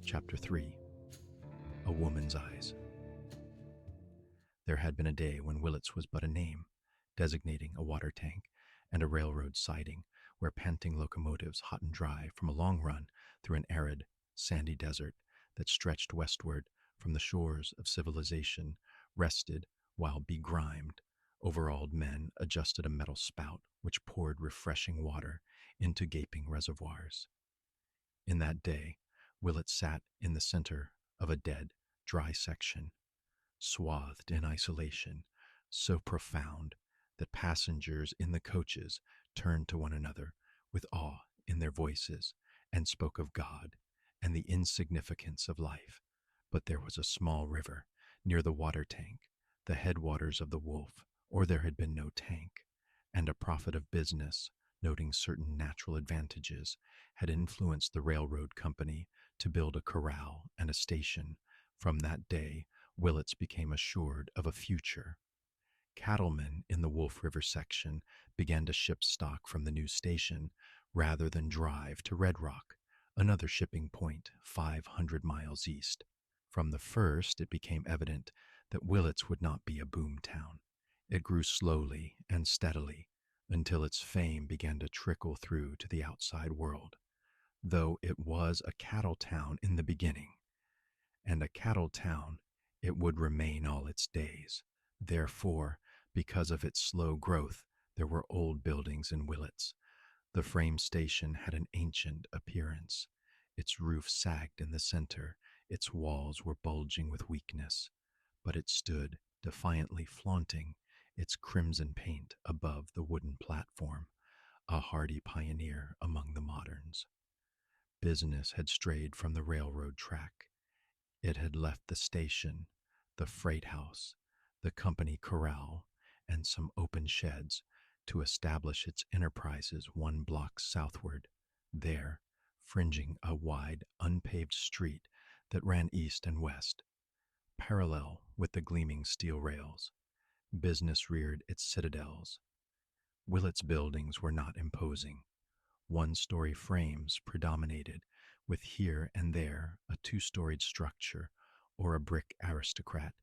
Chapter 3. A Woman's Eyes. There had been a day when Willits was but a name, designating a water tank and a railroad siding where panting locomotives, hot and dry from a long run through an arid, sandy desert that stretched westward from the shores of civilization, rested while begrimed, overalled men adjusted a metal spout which poured refreshing water into gaping reservoirs. In that day, Willett sat in the center of a dead, dry section, swathed in isolation, so profound that passengers in the coaches turned to one another with awe in their voices and spoke of God and the insignificance of life. But there was a small river near the water tank, the headwaters of the Wolf, or there had been no tank, and a prophet of business, noting certain natural advantages, had influenced the railroad company to build a corral and a station. From that day, Willits became assured of a future. Cattlemen in the Wolf River section began to ship stock from the new station rather than drive to Red Rock, another shipping point 500 miles east. From the first, it became evident that Willits would not be a boom town. It grew slowly and steadily until its fame began to trickle through to the outside world, though it was a cattle town in the beginning, and a cattle town it would remain all its days. Therefore, because of its slow growth, there were old buildings in Willits. The frame station had an ancient appearance. Its roof sagged in the center, its walls were bulging with weakness, but it stood defiantly flaunting its crimson paint above the wooden platform, a hardy pioneer among the moderns. Business had strayed from the railroad track. It had left the station, the freight house, the company corral, and some open sheds to establish its enterprises 1 block southward. There, fringing a wide, unpaved street that ran east and west, parallel with the gleaming steel rails, business reared its citadels. Willits' buildings were not imposing. 1-story frames predominated, with here and there a 2-storied structure or a brick aristocrat,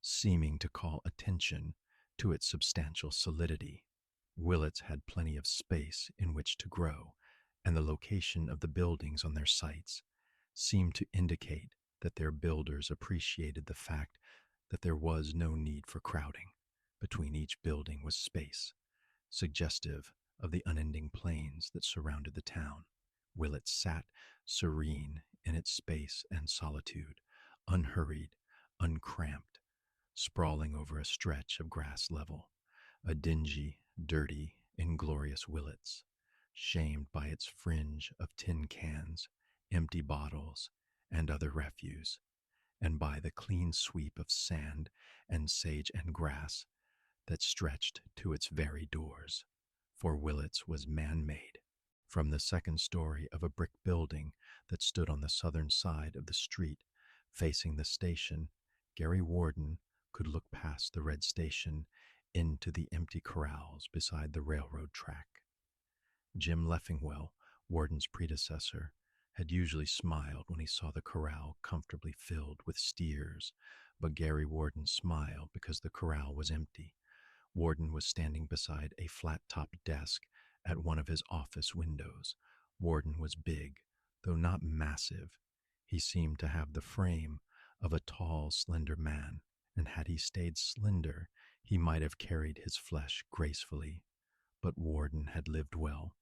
seeming to call attention to its substantial solidity. Willits had plenty of space in which to grow, and the location of the buildings on their sites seemed to indicate that their builders appreciated the fact that there was no need for crowding. Between each building was space, suggestive of the unending plains that surrounded the town. Willits sat serene in its space and solitude, unhurried, uncramped, sprawling over a stretch of grass level, a dingy, dirty, inglorious Willits, shamed by its fringe of tin cans, empty bottles, and other refuse, and by the clean sweep of sand and sage and grass that stretched to its very doors. For Willits was man-made. From the 2nd story of a brick building that stood on the southern side of the street, facing the station, Gary Warden could look past the red station into the empty corrals beside the railroad track. Jim Leffingwell, Warden's predecessor, had usually smiled when he saw the corral comfortably filled with steers, but Gary Warden smiled because the corral was empty. Warden was standing beside a flat-topped desk at one of his office windows. Warden was big, though not massive. He seemed to have the frame of a tall, slender man, and had he stayed slender, he might have carried his flesh gracefully. But Warden had lived well,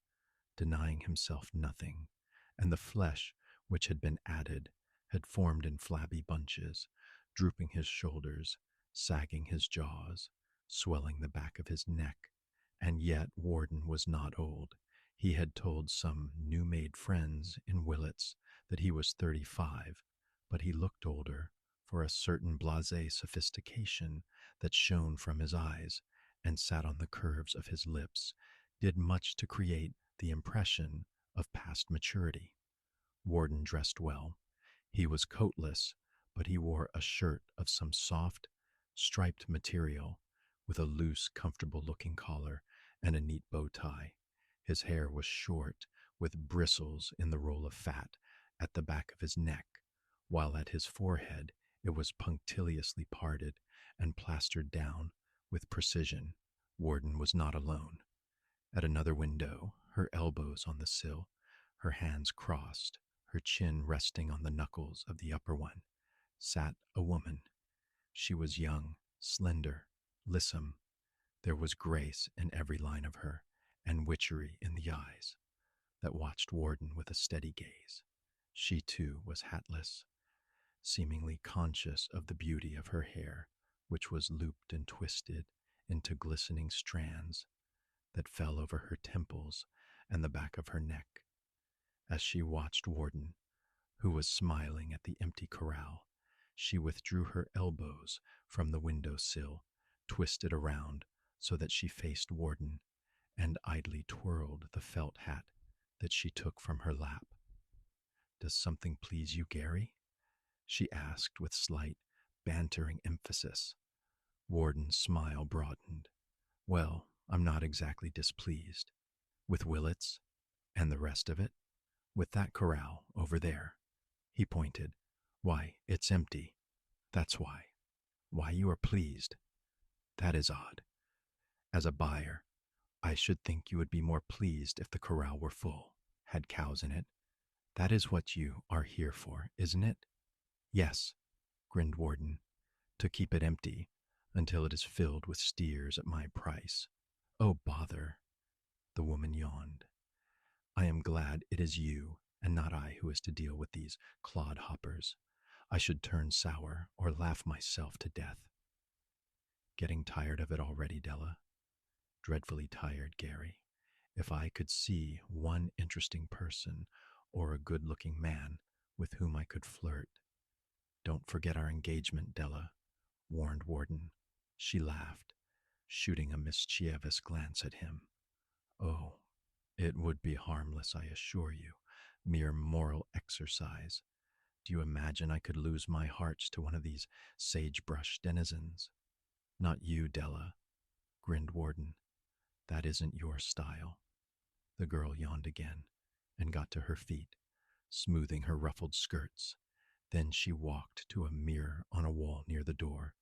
denying himself nothing, and the flesh which had been added had formed in flabby bunches, drooping his shoulders, sagging his jaws, swelling the back of his neck. And yet Warden was not old. He had told some new-made friends in Willits that he was 35, but he looked older, for a certain blasé sophistication that shone from his eyes and sat on the curves of his lips did much to create the impression of past maturity. Warden dressed well. He was coatless, but he wore a shirt of some soft, striped material with a loose, comfortable-looking collar and a neat bow tie. His hair was short, with bristles in the roll of fat at the back of his neck, while at his forehead it was punctiliously parted and plastered down with precision. Warden was not alone. At another window, her elbows on the sill, her hands crossed, her chin resting on the knuckles of the upper one, sat a woman. She was young, slender, lissom. There was grace in every line of her, and witchery in the eyes that watched Warden with a steady gaze. She, too, was hatless, seemingly conscious of the beauty of her hair, which was looped and twisted into glistening strands that fell over her temples and the back of her neck. As she watched Warden, who was smiling at the empty corral, she withdrew her elbows from the window sill, twisted around so that she faced Warden, and idly twirled the felt hat that she took from her lap. "Does something please you, Gary?" she asked with slight, bantering emphasis. Warden's smile broadened. "Well, I'm not exactly displeased. With Willits and the rest of it? With that corral over there." He pointed. "Why, it's empty. That's why. Why you are pleased. That is odd. As a buyer, I should think you would be more pleased if the corral were full, had cows in it. That is what you are here for, isn't it?" "Yes," grinned Warden, "to keep it empty until it is filled with steers at my price." "Oh, bother," the woman yawned. "I am glad it is you and not I who is to deal with these clodhoppers. I should turn sour or laugh myself to death." "Getting tired of it already, Della?" "Dreadfully tired, Gary. If I could see one interesting person or a good-looking man with whom I could flirt." "Don't forget our engagement, Della," warned Warden. She laughed, shooting a mischievous glance at him. "Oh, it would be harmless, I assure you. Mere moral exercise. Do you imagine I could lose my hearts to one of these sagebrush denizens?" "Not you, Della," grinned Warden. "That isn't your style." The girl yawned again and got to her feet, smoothing her ruffled skirts. Then she walked to a mirror on a wall near the door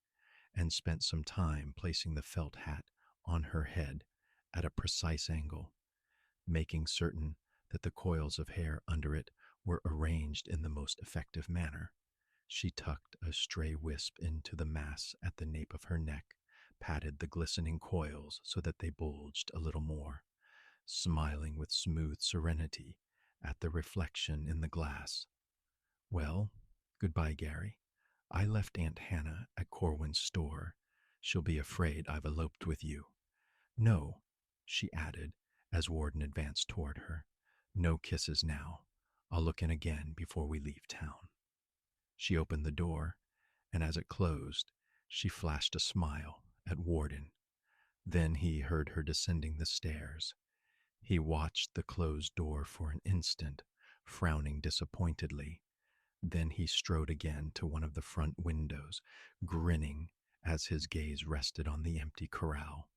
and spent some time placing the felt hat on her head at a precise angle, making certain that the coils of hair under it were arranged in the most effective manner. She tucked a stray wisp into the mass at the nape of her neck, patted the glistening coils so that they bulged a little more, smiling with smooth serenity at the reflection in the glass. "Well, goodbye, Gary. I left Aunt Hannah at Corwin's store. She'll be afraid I've eloped with you. No," she added as Warden advanced toward her. "No kisses now. I'll look in again before we leave town." She opened the door, and as it closed, she flashed a smile at Warden. Then he heard her descending the stairs. He watched the closed door for an instant, frowning disappointedly. Then he strode again to one of the front windows, grinning as his gaze rested on the empty corral.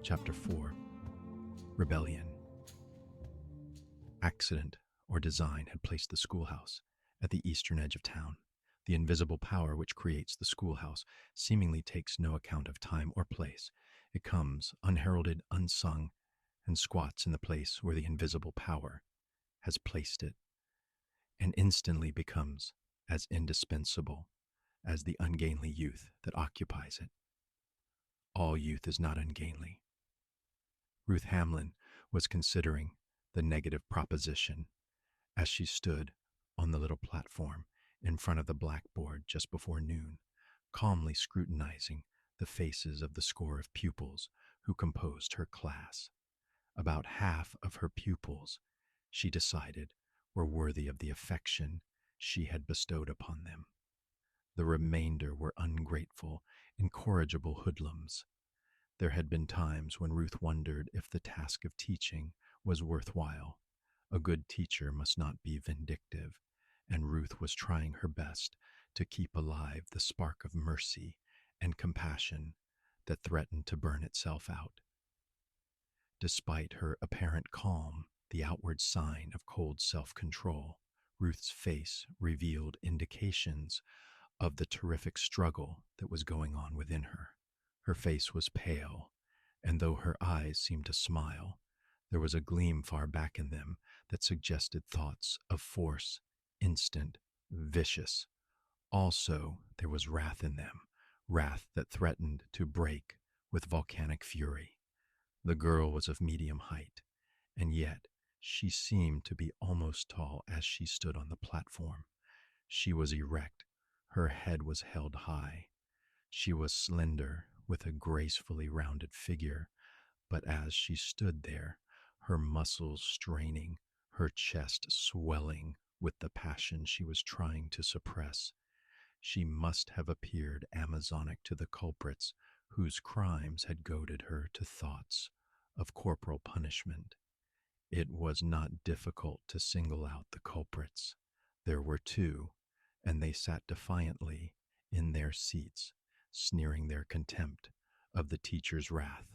Chapter 4. Rebellion. Accident or design had placed the schoolhouse at the eastern edge of town. The invisible power which creates the schoolhouse seemingly takes no account of time or place. It comes unheralded, unsung, and squats in the place where the invisible power has placed it, and instantly becomes as indispensable as the ungainly youth that occupies it. All youth is not ungainly. Ruth Hamlin was considering the negative proposition as she stood on the little platform in front of the blackboard just before noon, calmly scrutinizing the faces of the score of pupils who composed her class. About half of her pupils, she decided, were worthy of the affection she had bestowed upon them. The remainder were ungrateful, incorrigible hoodlums. There had been times when Ruth wondered if the task of teaching was worthwhile. A good teacher must not be vindictive, and Ruth was trying her best to keep alive the spark of mercy and compassion that threatened to burn itself out. Despite her apparent calm, the outward sign of cold self-control, Ruth's face revealed indications of the terrific struggle that was going on within her. Her face was pale, and though her eyes seemed to smile, there was a gleam far back in them that suggested thoughts of force, instant, vicious. Also, there was wrath in them, wrath that threatened to break with volcanic fury. The girl was of medium height, and yet she seemed to be almost tall as she stood on the platform. She was erect, her head was held high. She was slender, with a gracefully rounded figure, but as she stood there, her muscles straining, her chest swelling with the passion she was trying to suppress, she must have appeared Amazonic to the culprits whose crimes had goaded her to thoughts of corporal punishment. It was not difficult to single out the culprits. There were two, and they sat defiantly in their seats, sneering their contempt of the teacher's wrath,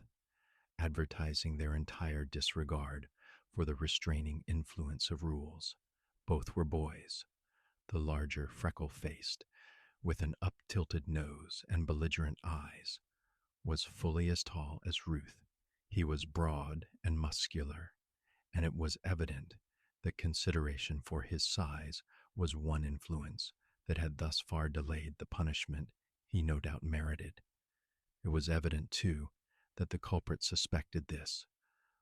advertising their entire disregard for the restraining influence of rules. Both were boys, the larger freckle-faced, with an up-tilted nose and belligerent eyes, was fully as tall as Ruth. He was broad and muscular, and it was evident that consideration for his size was one influence that had thus far delayed the punishment he no doubt merited. It was evident, too, that the culprit suspected this,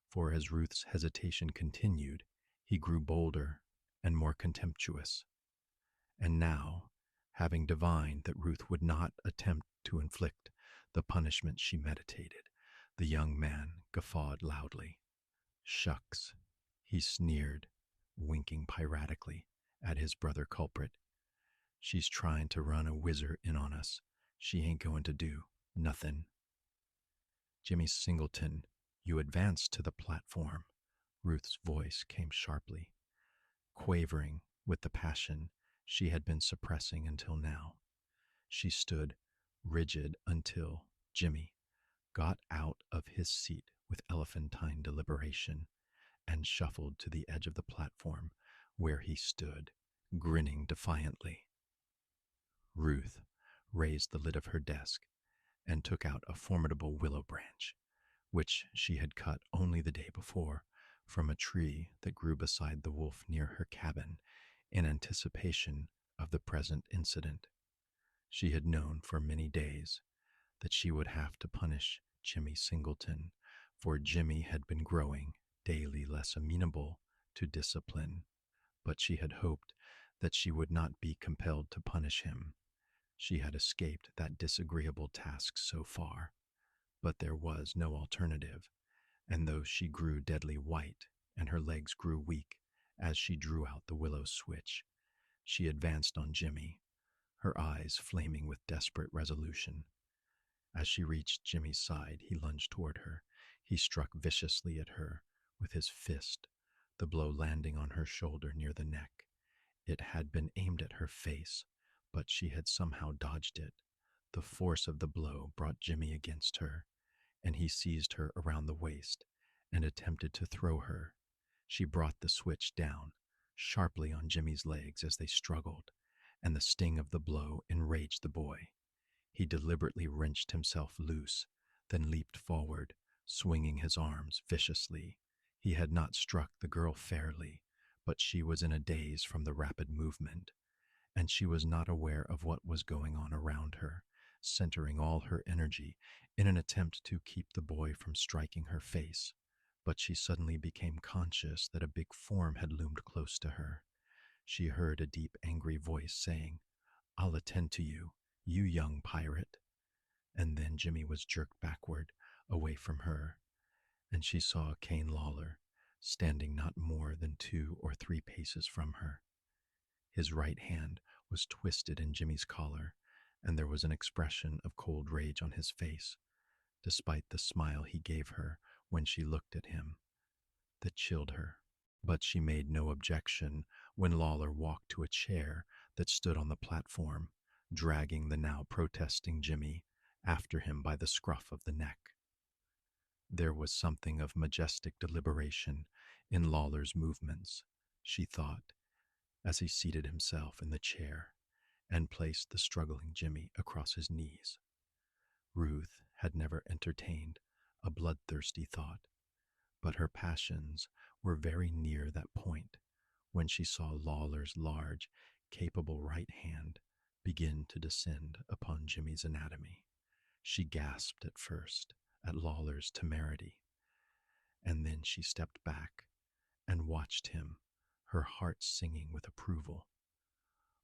for as Ruth's hesitation continued, he grew bolder and more contemptuous. And now, having divined that Ruth would not attempt to inflict the punishment she meditated, the young man guffawed loudly. Shucks, he sneered, winking piratically at his brother culprit. She's trying to run a whizzer in on us. She ain't going to do nothing. Jimmy Singleton, you advanced to the platform. Ruth's voice came sharply, quavering with the passion she had been suppressing until now. She stood rigid until Jimmy got out of his seat with elephantine deliberation and shuffled to the edge of the platform where he stood, grinning defiantly. Ruth raised the lid of her desk and took out a formidable willow branch, which she had cut only the day before from a tree that grew beside the wolf near her cabin in anticipation of the present incident. She had known for many days that she would have to punish Jimmy Singleton, for Jimmy had been growing daily less amenable to discipline, but she had hoped that she would not be compelled to punish him. She had escaped that disagreeable task so far, but there was no alternative, and though she grew deadly white and her legs grew weak as she drew out the willow switch, she advanced on Jimmy, her eyes flaming with desperate resolution. As she reached Jimmy's side, he lunged toward her. He struck viciously at her with his fist, the blow landing on her shoulder near the neck. It had been aimed at her face, but she had somehow dodged it. The force of the blow brought Jimmy against her, and he seized her around the waist and attempted to throw her. She brought the switch down sharply on Jimmy's legs as they struggled, and the sting of the blow enraged the boy. He deliberately wrenched himself loose, then leaped forward, swinging his arms viciously. He had not struck the girl fairly, but she was in a daze from the rapid movement, and she was not aware of what was going on around her, centering all her energy in an attempt to keep the boy from striking her face. But she suddenly became conscious that a big form had loomed close to her. She heard a deep, angry voice saying, "I'll attend to you, you young pirate." And then Jimmy was jerked backward, away from her, and she saw Kane Lawler standing not more than 2 or 3 paces from her. His right hand was twisted in Jimmy's collar, and there was an expression of cold rage on his face, despite the smile he gave her when she looked at him, that chilled her. But she made no objection when Lawler walked to a chair that stood on the platform, dragging the now protesting Jimmy after him by the scruff of the neck. There was something of majestic deliberation in Lawler's movements, she thought, as he seated himself in the chair and placed the struggling Jimmy across his knees. Ruth had never entertained a bloodthirsty thought, but her passions were very near that point when she saw Lawler's large, capable right hand begin to descend upon Jimmy's anatomy. She gasped at first at Lawler's temerity, and then she stepped back and watched him, her heart singing with approval.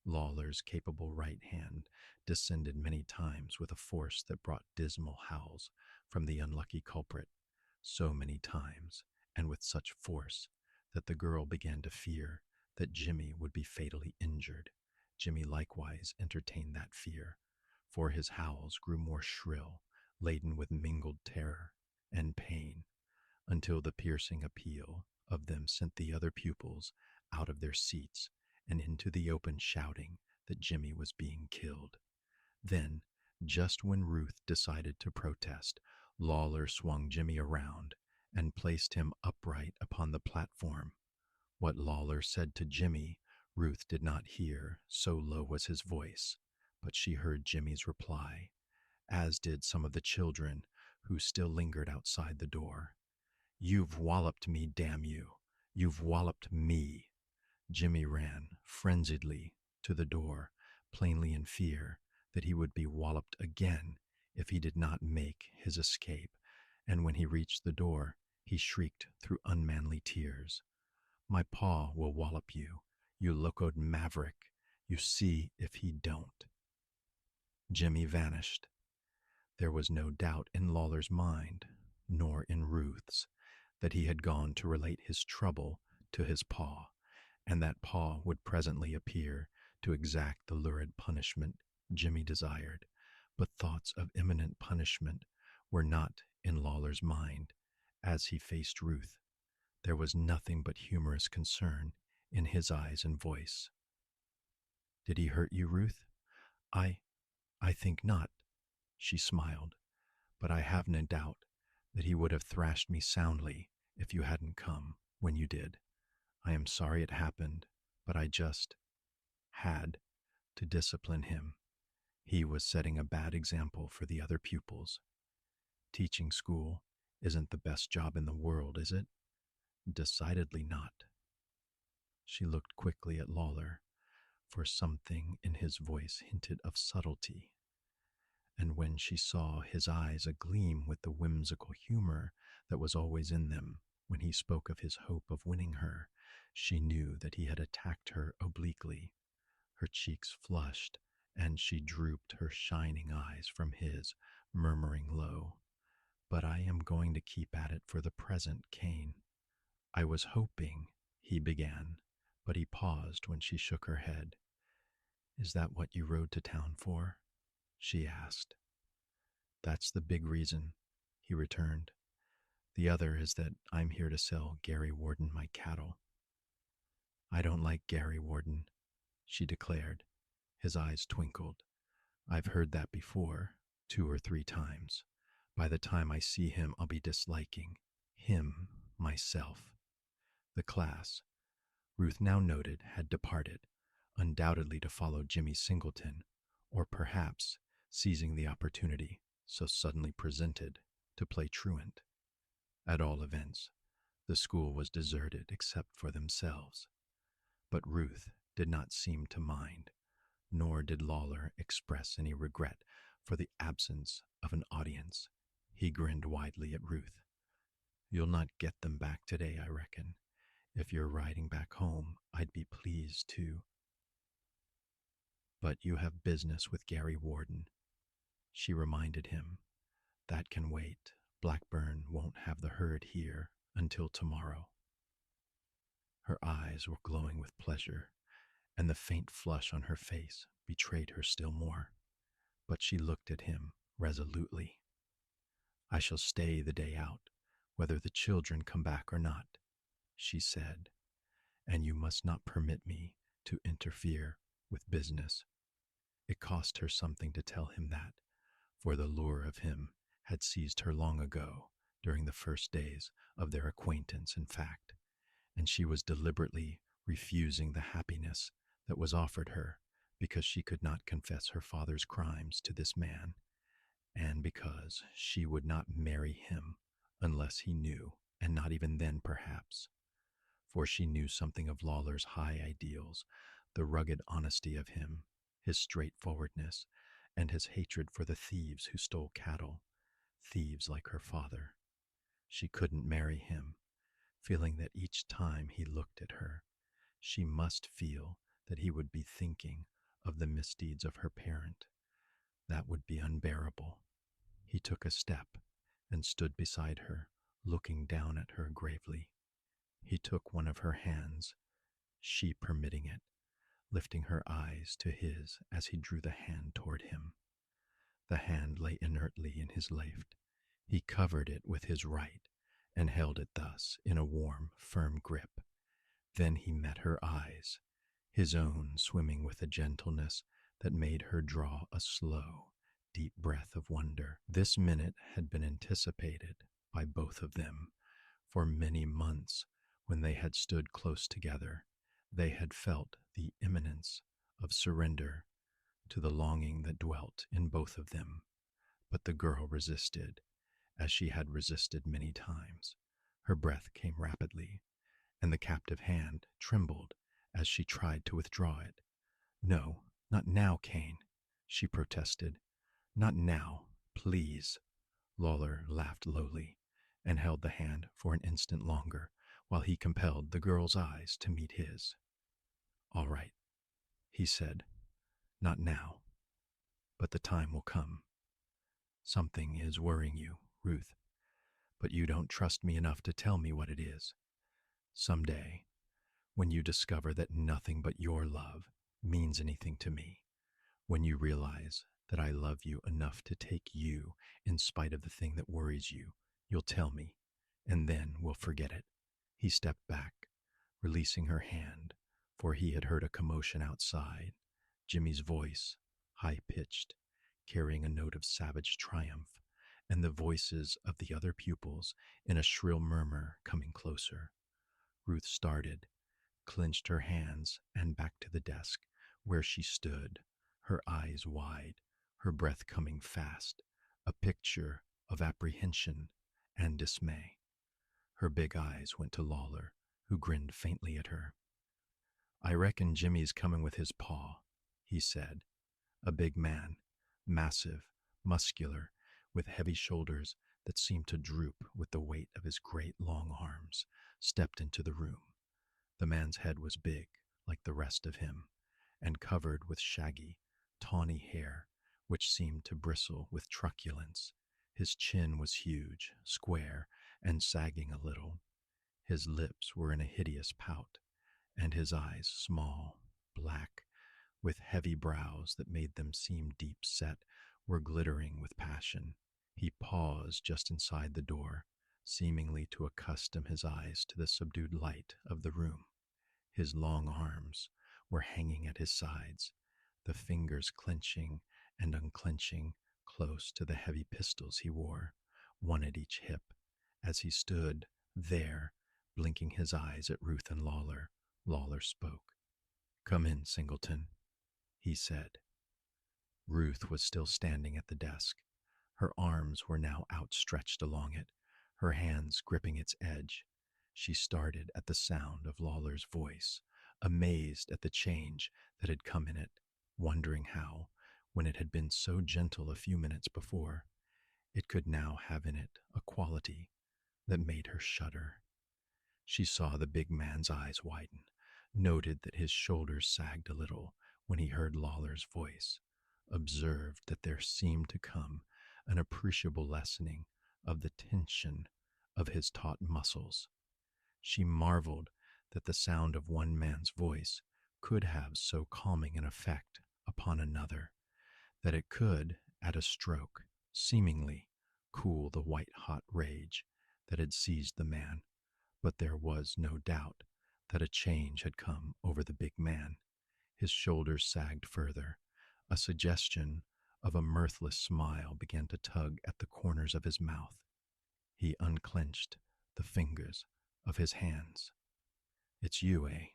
Lawler's capable right hand descended many times with a force that brought dismal howls from the unlucky culprit, so many times, and with such force, that the girl began to fear that Jimmy would be fatally injured. Jimmy likewise entertained that fear, for his howls grew more shrill, laden with mingled terror and pain, until the piercing appeal of them sent the other pupils out of their seats and into the open, shouting that Jimmy was being killed. Then, just when Ruth decided to protest, Lawler swung Jimmy around and placed him upright upon the platform. What Lawler said to Jimmy, Ruth did not hear, so low was his voice, but she heard Jimmy's reply, as did some of the children who still lingered outside the door. "You've walloped me, damn you! You've walloped me!" Jimmy ran frenziedly to the door, plainly in fear that he would be walloped again if he did not make his escape, and when he reached the door, he shrieked through unmanly tears, "My paw will wallop you, you locoed maverick. You see if he don't." Jimmy vanished. There was no doubt in Lawler's mind, nor in Ruth's, that he had gone to relate his trouble to his paw, and that paw would presently appear to exact the lurid punishment Jimmy desired. But thoughts of imminent punishment were not in Lawler's mind as he faced Ruth. There was nothing but humorous concern in his eyes and voice. "Did he hurt you, Ruth?" I think not," she smiled, "but I have no doubt that he would have thrashed me soundly if you hadn't come when you did. I am sorry it happened, but I just had to discipline him. He was setting a bad example for the other pupils. Teaching school isn't the best job in the world, is it? Decidedly not." She looked quickly at Lawler, for something in his voice hinted of subtlety, and when she saw his eyes agleam with the whimsical humor that was always in them when he spoke of his hope of winning her, she knew that he had attacked her obliquely. Her cheeks flushed, and she drooped her shining eyes from his, murmuring low, "But I am going to keep at it for the present, Kane." "I was hoping," he began, but he paused when she shook her head. "Is that what you rode to town for?" she asked. "That's the big reason," he returned. "The other is that I'm here to sell Gary Warden my cattle." "I don't like Gary Warden," she declared. His eyes twinkled. "I've heard that before, 2 or 3 times. By the time I see him, I'll be disliking him myself." The class, Ruth now noted, had departed, undoubtedly to follow Jimmy Singleton, or perhaps seizing the opportunity so suddenly presented to play truant. At all events, the school was deserted except for themselves. But Ruth did not seem to mind, nor did Lawler express any regret for the absence of an audience. He grinned widely at Ruth. "You'll not get them back today, I reckon. If you're riding back home, I'd be pleased to. But you have business with Gary Warden," she reminded him. "That can wait. Blackburn won't have the herd here until tomorrow." Her eyes were glowing with pleasure, and the faint flush on her face betrayed her still more. But she looked at him resolutely. "I shall stay the day out, whether the children come back or not," she said, "and you must not permit me to interfere with business." It cost her something to tell him that, for the lure of him had seized her long ago, during the first days of their acquaintance, in fact, and she was deliberately refusing the happiness that was offered her because she could not confess her father's crimes to this man, and because she would not marry him unless he knew, and not even then perhaps, for she knew something of Lawler's high ideals, the rugged honesty of him, his straightforwardness, and his hatred for the thieves who stole cattle, thieves like her father. She couldn't marry him, feeling that each time he looked at her, she must feel that he would be thinking of the misdeeds of her parent. That would be unbearable. He took a step and stood beside her, looking down at her gravely. He took one of her hands, she permitting it, lifting her eyes to his as he drew the hand toward him. The hand lay inertly in his left. He covered it with his right and held it thus in a warm, firm grip. Then he met her eyes, his own swimming with a gentleness that made her draw a slow, deep breath of wonder. This minute had been anticipated by both of them for many months. When they had stood close together, they had felt the imminence of surrender to the longing that dwelt in both of them. But the girl resisted, as she had resisted many times. Her breath came rapidly, and the captive hand trembled as she tried to withdraw it. "No, not now, Kane," she protested. "Not now, please." Lawler laughed lowly and held the hand for an instant longer while he compelled the girl's eyes to meet his. "All right," he said. "Not now, but the time will come. Something is worrying you, Ruth, but you don't trust me enough to tell me what it is. Someday, when you discover that nothing but your love means anything to me, when you realize that I love you enough to take you in spite of the thing that worries you, you'll tell me, and then we'll forget it." He stepped back, releasing her hand, for he had heard a commotion outside. Jimmy's voice, high-pitched, carrying a note of savage triumph, and the voices of the other pupils in a shrill murmur coming closer. Ruth started, clenched her hands, and back to the desk, where she stood, her eyes wide, her breath coming fast, a picture of apprehension and dismay. Her big eyes went to Lawler, who grinned faintly at her. "I reckon Jimmy's coming with his paw," he said. A big man, massive, muscular, with heavy shoulders that seemed to droop with the weight of his great long arms, stepped into the room. The man's head was big, like the rest of him, and covered with shaggy, tawny hair, which seemed to bristle with truculence. His chin was huge, square, and sagging a little. His lips were in a hideous pout, and his eyes small, black, with heavy brows that made them seem deep-set, were glittering with passion. He paused just inside the door, seemingly to accustom his eyes to the subdued light of the room. His long arms were hanging at his sides, the fingers clenching and unclenching close to the heavy pistols he wore, one at each hip. As he stood there, blinking his eyes at Ruth and Lawler, Lawler spoke. "Come in, Singleton," he said. Ruth was still standing at the desk. Her arms were now outstretched along it, her hands gripping its edge. She started at the sound of Lawler's voice, amazed at the change that had come in it, wondering how, when it had been so gentle a few minutes before, it could now have in it a quality that made her shudder. She saw the big man's eyes widen, noted that his shoulders sagged a little when he heard Lawler's voice, observed that there seemed to come an appreciable lessening of the tension of his taut muscles. She marveled that the sound of one man's voice could have so calming an effect upon another, that it could, at a stroke, seemingly cool the white-hot rage that had seized the man. But there was no doubt that a change had come over the big man. His shoulders sagged further. A suggestion of a mirthless smile began to tug at the corners of his mouth. He unclenched the fingers of his hands. "It's you, eh?"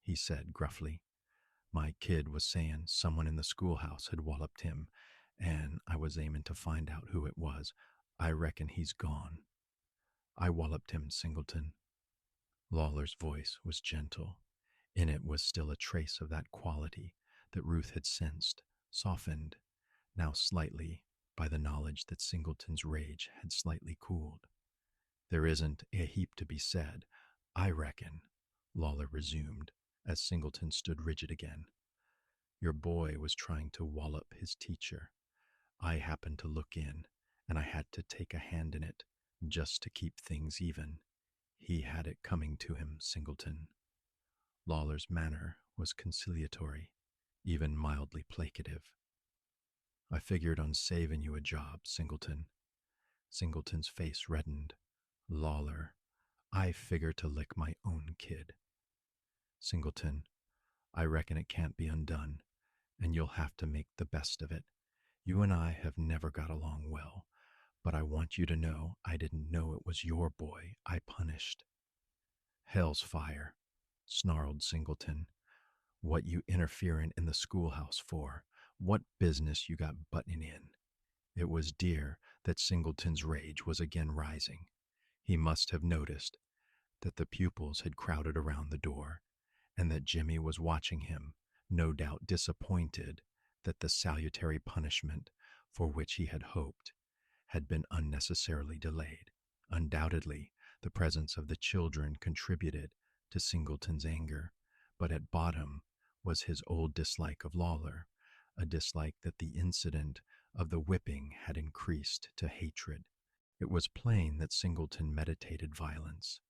he said gruffly. My kid was saying someone in the schoolhouse had walloped him, and I was aiming to find out who it was. I reckon he's gone. I walloped him, Singleton. Lawler's voice was gentle. In it was still a trace of that quality that Ruth had sensed, softened, now slightly, by the knowledge that Singleton's rage had slightly cooled. There isn't a heap to be said, I reckon, Lawler resumed, as Singleton stood rigid again. Your boy was trying to wallop his teacher. I happened to look in, and I had to take a hand in it, just to keep things even. He had it coming to him, Singleton. Lawler's manner was conciliatory, even mildly placative. I figured on saving you a job, Singleton. Singleton's face reddened. Lawler, I figure to lick my own kid. Singleton, I reckon it can't be undone, and you'll have to make the best of it. You and I have never got along well, but I want you to know I didn't know it was your boy I punished. Hell's fire, snarled Singleton. What you interfering in the schoolhouse for? What business you got butting in? It was dear that Singleton's rage was again rising. He must have noticed that the pupils had crowded around the door, and that Jimmy was watching him, no doubt disappointed that the salutary punishment for which he had hoped had been unnecessarily delayed. Undoubtedly, the presence of the children contributed to Singleton's anger, but at bottom was his old dislike of Lawler, a dislike that the incident of the whipping had increased to hatred. It was plain that Singleton meditated violence,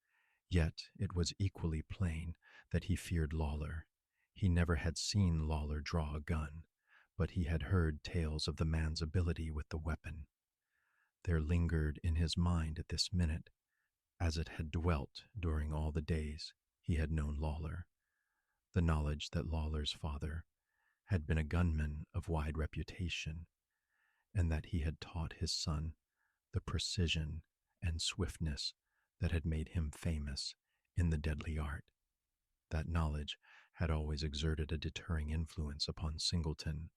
yet it was equally plain that he feared Lawler. He never had seen Lawler draw a gun, but he had heard tales of the man's ability with the weapon. There lingered in his mind at this minute, as it had dwelt during all the days he had known Lawler, the knowledge that Lawler's father had been a gunman of wide reputation, and that he had taught his son the precision and swiftness that had made him famous in the deadly art. That knowledge had always exerted a deterring influence upon Singleton.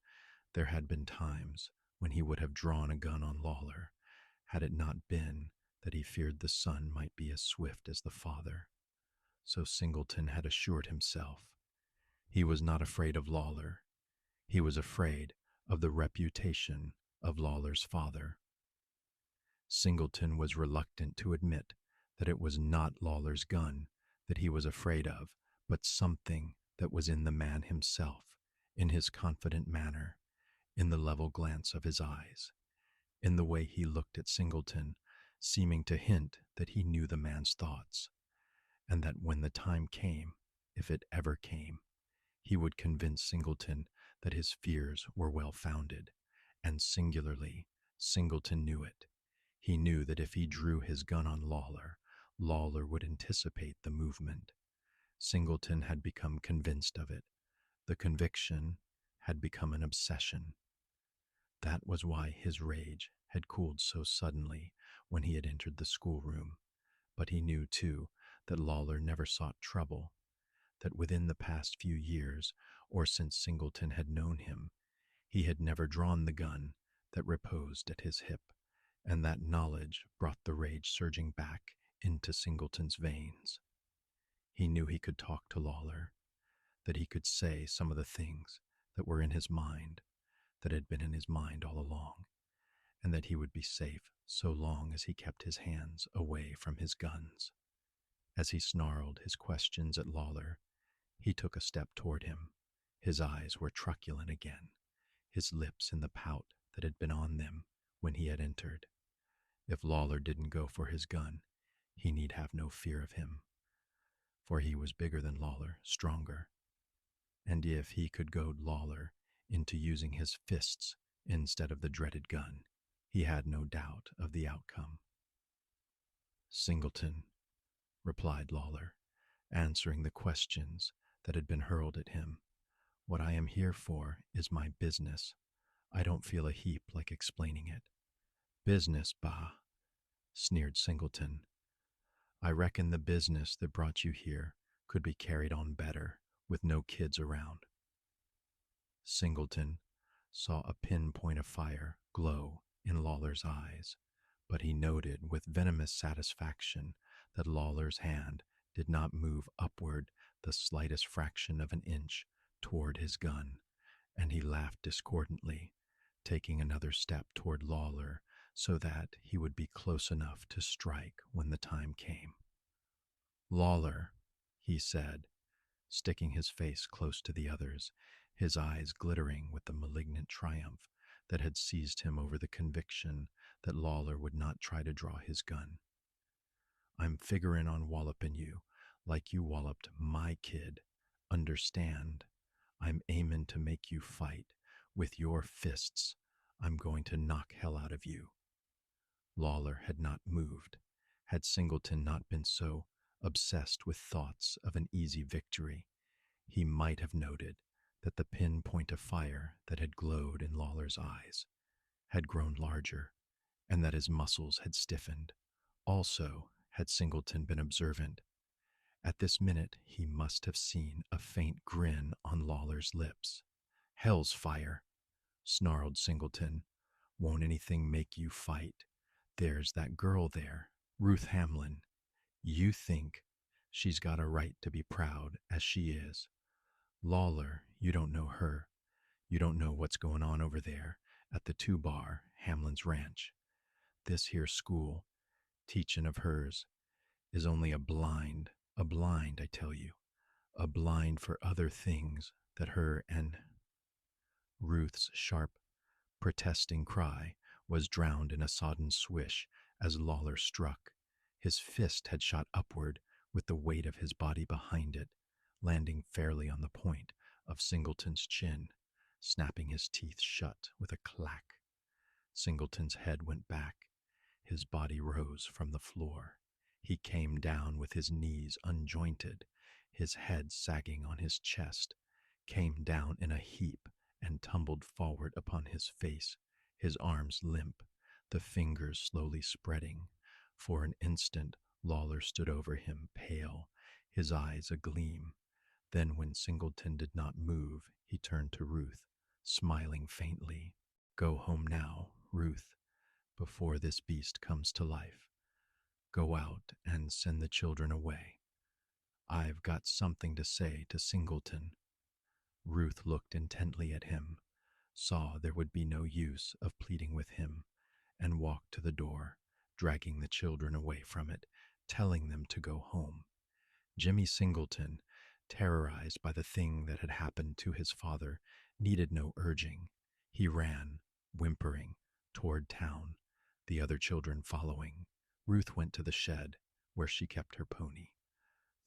There had been times when he would have drawn a gun on Lawler, had it not been that he feared the son might be as swift as the father. So Singleton had assured himself. He was not afraid of Lawler. He was afraid of the reputation of Lawler's father. Singleton was reluctant to admit that it was not Lawler's gun that he was afraid of, but something that was in the man himself, in his confident manner, in the level glance of his eyes, in the way he looked at Singleton, seeming to hint that he knew the man's thoughts, and that when the time came, if it ever came, he would convince Singleton that his fears were well-founded, and singularly, Singleton knew it. He knew that if he drew his gun on Lawler, Lawler would anticipate the movement. Singleton had become convinced of it. The conviction had become an obsession. That was why his rage had cooled so suddenly when he had entered the schoolroom. But he knew, too, that Lawler never sought trouble, that within the past few years, or since Singleton had known him, he had never drawn the gun that reposed at his hip, and that knowledge brought the rage surging back into Singleton's veins. He knew he could talk to Lawler, that he could say some of the things that were in his mind, that had been in his mind all along, and that he would be safe so long as he kept his hands away from his guns. As he snarled his questions at Lawler, he took a step toward him. His eyes were truculent again, his lips in the pout that had been on them when he had entered. If Lawler didn't go for his gun, he need have no fear of him, for he was bigger than Lawler, stronger. And if he could goad Lawler into using his fists instead of the dreaded gun, he had no doubt of the outcome. Singleton, replied Lawler, answering the questions that had been hurled at him. What I am here for is my business. I don't feel a heap like explaining it. Business, bah, sneered Singleton. I reckon the business that brought you here could be carried on better with no kids around. Singleton saw a pinpoint of fire glow in Lawler's eyes, but he noted with venomous satisfaction that Lawler's hand did not move upward the slightest fraction of an inch toward his gun, and he laughed discordantly, taking another step toward Lawler so that he would be close enough to strike when the time came. Lawler, he said, sticking his face close to the other's, his eyes glittering with the malignant triumph that had seized him over the conviction that Lawler would not try to draw his gun. I'm figuring on walloping you like you walloped my kid. Understand? I'm aiming to make you fight. With your fists, I'm going to knock hell out of you. Lawler had not moved. Had Singleton not been so obsessed with thoughts of an easy victory, he might have noted that the pinpoint of fire that had glowed in Lawler's eyes had grown larger, and that his muscles had stiffened. Also, had Singleton been observant, at this minute he must have seen a faint grin on Lawler's lips. Hell's fire, snarled Singleton. Won't anything make you fight? There's that girl there, Ruth Hamlin. You think she's got a right to be proud as she is. Lawler, you don't know her. You don't know what's going on over there at the 2-bar, Hamlin's Ranch. This here school, teachin' of hers, is only a blind, I tell you, a blind for other things that her and Ruth's sharp, protesting cry was drowned in a sodden swish as Lawler struck. His fist had shot upward with the weight of his body behind it, landing fairly on the point of Singleton's chin, snapping his teeth shut with a clack. Singleton's head went back. His body rose from the floor. He came down with his knees unjointed, his head sagging on his chest, came down in a heap and tumbled forward upon his face, his arms limp, the fingers slowly spreading. For an instant, Lawler stood over him, pale, his eyes agleam. Then, when Singleton did not move, he turned to Ruth, smiling faintly. Go home now, Ruth, before this beast comes to life. Go out and send the children away. I've got something to say to Singleton. Ruth looked intently at him, saw there would be no use of pleading with him, and walked to the door, dragging the children away from it, telling them to go home. Jimmy Singleton, terrorized by the thing that had happened to his father, needed no urging. He ran, whimpering, toward town, the other children following. Ruth went to the shed where she kept her pony,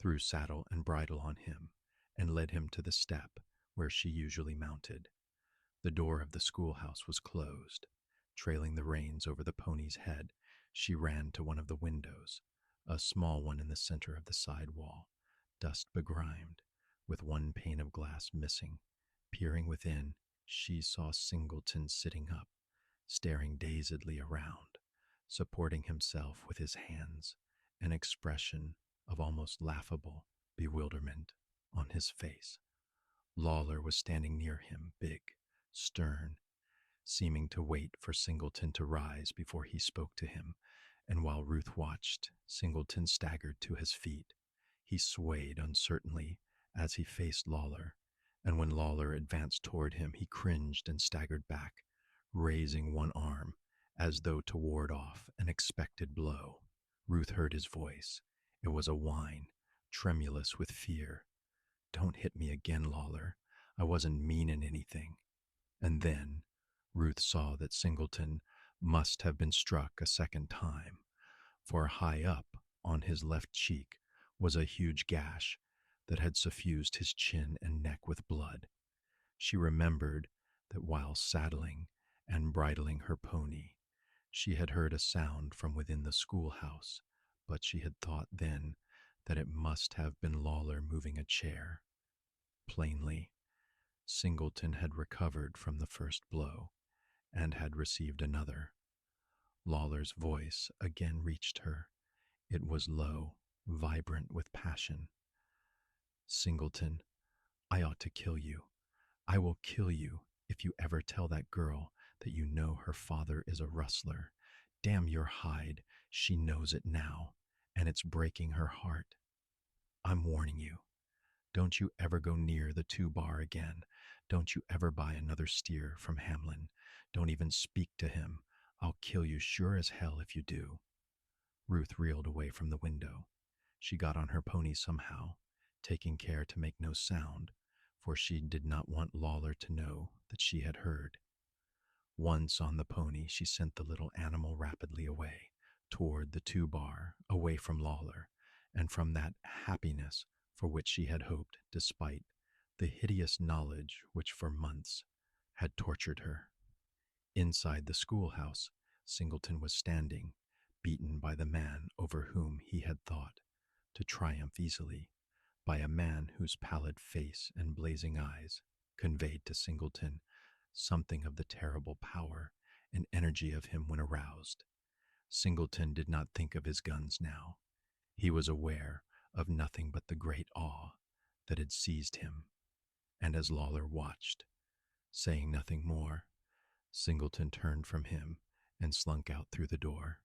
threw saddle and bridle on him, and led him to the step where she usually mounted. The door of the schoolhouse was closed. Trailing the reins over the pony's head, she ran to one of the windows, a small one in the center of the side wall, dust begrimed, with one pane of glass missing. Peering within, she saw Singleton sitting up, staring dazedly around, supporting himself with his hands, an expression of almost laughable bewilderment on his face. Lawler was standing near him, big, stern, seeming to wait for Singleton to rise before he spoke to him, and while Ruth watched, Singleton staggered to his feet. He swayed uncertainly as he faced Lawler, and when Lawler advanced toward him, he cringed and staggered back, raising one arm as though to ward off an expected blow. Ruth heard his voice. It was a whine, tremulous with fear. Don't hit me again, Lawler. I wasn't meaning anything. And then Ruth saw that Singleton must have been struck a second time, for high up on his left cheek was a huge gash that had suffused his chin and neck with blood. She remembered that while saddling and bridling her pony, she had heard a sound from within the schoolhouse, but she had thought then that it must have been Lawler moving a chair. Plainly, Singleton had recovered from the first blow and had received another. Lawler's voice again reached her. It was low, vibrant with passion. Singleton, I ought to kill you. I will kill you if you ever tell that girl that you know her father is a rustler. Damn your hide, she knows it now, and it's breaking her heart. I'm warning you. Don't you ever go near the 2 bar again. Don't you ever buy another steer from Hamlin. Don't even speak to him. I'll kill you sure as hell if you do. Ruth reeled away from the window. She got on her pony somehow, taking care to make no sound, for she did not want Lawler to know that she had heard. Once on the pony, she sent the little animal rapidly away, toward the 2 bar, away from Lawler, and from that happiness for which she had hoped, despite the hideous knowledge which for months had tortured her. Inside the schoolhouse, Singleton was standing, beaten by the man over whom he had thought to triumph easily, by a man whose pallid face and blazing eyes conveyed to Singleton something of the terrible power and energy of him when aroused. Singleton did not think of his guns now. He was aware of nothing but the great awe that had seized him, and as Lawler watched, saying nothing more, Singleton turned from him and slunk out through the door.